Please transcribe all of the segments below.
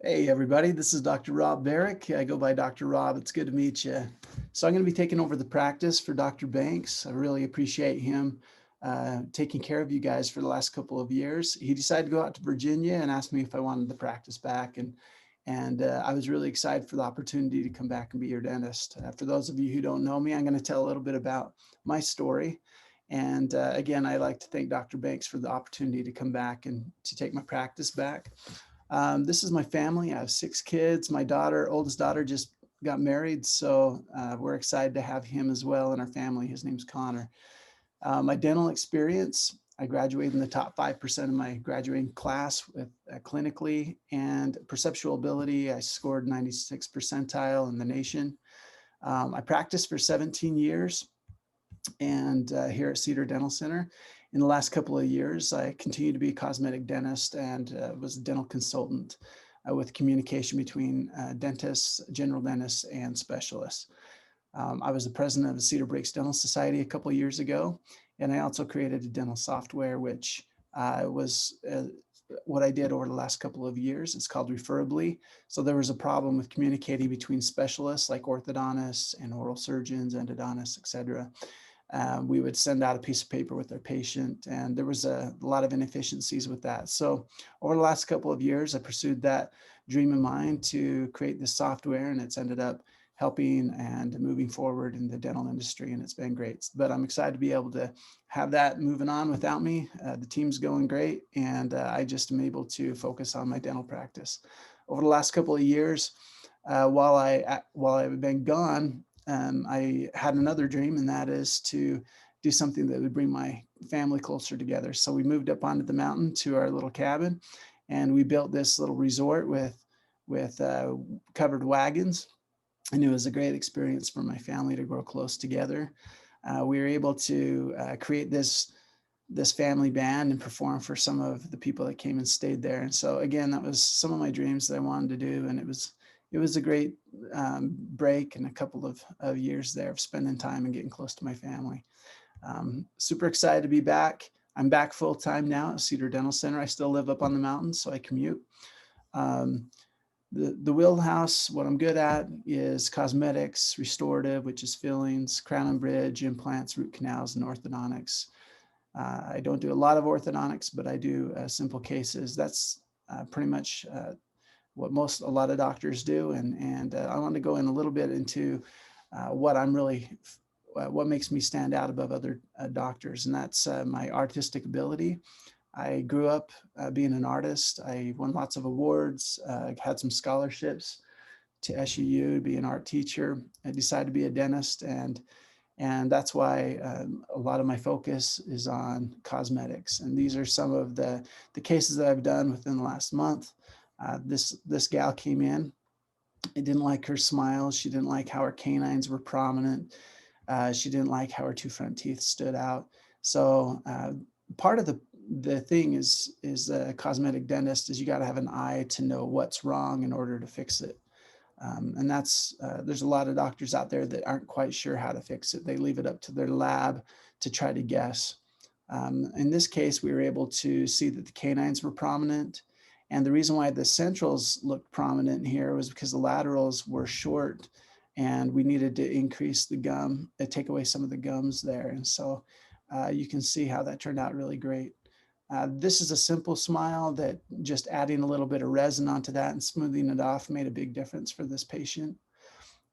Hey everybody, this is Dr. Rob Barrick. I go by Dr. Rob. It's good to meet you. So I'm going to be taking over the practice for Dr. Banks. I really appreciate him taking care of you guys for the last couple of years. He decided to go out to Virginia and asked me if I wanted the practice back, and I was really excited for the opportunity to come back and be your dentist. For those of you who don't know me, I'm going to tell a little bit about my story. And again, I'd like to thank Dr. Banks for the opportunity to come back and to take my practice back. This is my family. I have 6 kids. My oldest daughter, just got married, so we're excited to have him as well in our family. His name's Connor. My dental experience, I graduated in the top 5% of my graduating class with clinically and perceptual ability. I scored 96th percentile in the nation. I practiced for 17 years and here at Cedar Dental Center. In the last couple of years, I continued to be a cosmetic dentist and was a dental consultant with communication between dentists, general dentists, and specialists. I was the president of the Cedar Breaks Dental Society a couple of years ago, and I also created a dental software, which was what I did over the last couple of years. It's called Referably. So there was a problem with communicating between specialists like orthodontists and oral surgeons, endodontists, et cetera. We would send out a piece of paper with our patient, and there was a lot of inefficiencies with that. So over the last couple of years, I pursued that dream of mine to create this software, and it's ended up helping and moving forward in the dental industry, and it's been great. But I'm excited to be able to have that moving on without me. The team's going great, and I just am able to focus on my dental practice. Over the last couple of years, while I've been gone, I had another dream, and that is to do something that would bring my family closer together. So we moved up onto the mountain to our little cabin, and we built this little resort with covered wagons. And it was a great experience for my family to grow close together. We were able to create this family band and perform for some of the people that came and stayed there. And so again, that was some of my dreams that I wanted to do, and it was a great break and a couple of years there of spending time and getting close to my family. Super excited to be back. I'm back full time now at Cedar Dental Center. I still live up on the mountain, so I commute. Um, the wheelhouse, what I'm good at is cosmetics, restorative, which is fillings, crown and bridge, implants, root canals, and orthodontics. I don't do a lot of orthodontics, but I do simple cases. That's pretty much what a lot of doctors do. And I want to go in a little bit into what I'm really, what makes me stand out above other doctors. And that's my artistic ability. I grew up being an artist. I won lots of awards, had some scholarships to SUU to be an art teacher. I decided to be a dentist, and that's why a lot of my focus is on cosmetics. And these are some of the cases that I've done within the last month. This gal came in. I didn't like her smile. She didn't like how her canines were prominent. She didn't like how her 2 front teeth stood out. So part of the thing is a cosmetic dentist is you got to have an eye to know what's wrong in order to fix it. And that's there's a lot of doctors out there that aren't quite sure how to fix it. They leave it up to their lab to try to guess. In this case, we were able to see that the canines were prominent. And the reason why the centrals looked prominent here was because the laterals were short, and we needed to increase the gum, take away some of the gums there. And so you can see how that turned out really great. This is a simple smile that just adding a little bit of resin onto that and smoothing it off made a big difference for this patient.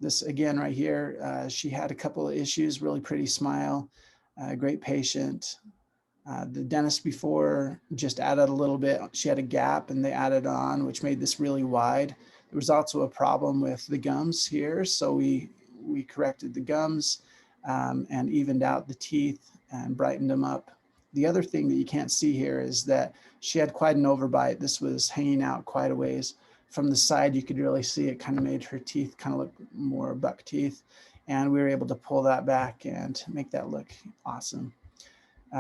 This again right here, she had a couple of issues, really pretty smile, great patient. The dentist before just added a little bit. She had a gap and they added on, which made this really wide. There was also a problem with the gums here. So we corrected the gums and evened out the teeth and brightened them up. The other thing that you can't see here is that she had quite an overbite. This was hanging out quite a ways. From the side, you could really see it kind of made her teeth kind of look more buck teeth. And we were able to pull that back and make that look awesome.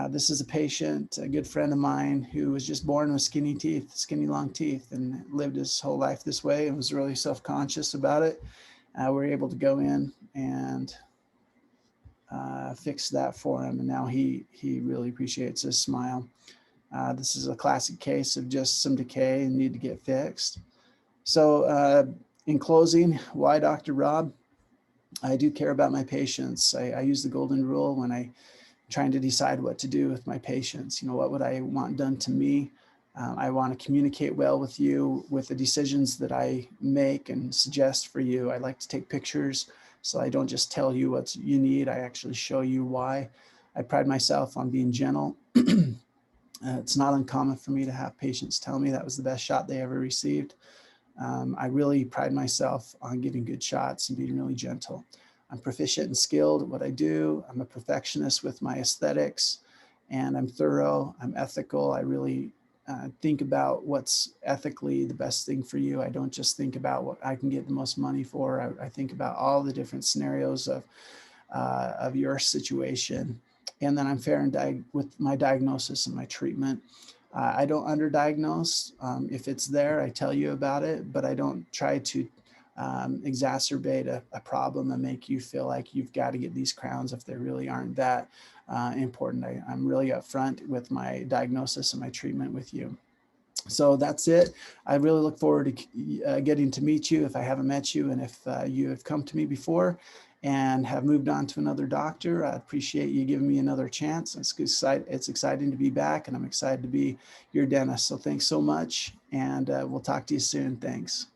This is a patient, a good friend of mine, who was just born with skinny teeth, skinny long teeth, and lived his whole life this way and was really self-conscious about it. We were able to go in and fix that for him, and now he really appreciates his smile. This is a classic case of just some decay and need to get fixed. So in closing, why Dr. Rob? I do care about my patients. I use the golden rule when I trying to decide what to do with my patients. What would I want done to me? I want to communicate well with you with the decisions that I make and suggest for you. I like to take pictures, so I don't just tell you what you need. I actually show you why. I pride myself on being gentle. It's not uncommon for me to have patients tell me that was the best shot they ever received. I really pride myself on getting good shots and being really gentle. I'm proficient and skilled at what I do. I'm a perfectionist with my aesthetics, and I'm thorough. I'm ethical. I really think about what's ethically the best thing for you. I don't just think about what I can get the most money for. I think about all the different scenarios of your situation. And then I'm fair with my diagnosis and my treatment. I don't underdiagnose. If it's there, I tell you about it, but I don't try to exacerbate a problem and make you feel like you've got to get these crowns if they really aren't that important. I'm really upfront with my diagnosis and my treatment with you. So that's it. I really look forward to getting to meet you if I haven't met you, and if you have come to me before and have moved on to another doctor, I appreciate you giving me another chance. It's exciting to be back, and I'm excited to be your dentist. So thanks so much, and we'll talk to you soon. Thanks.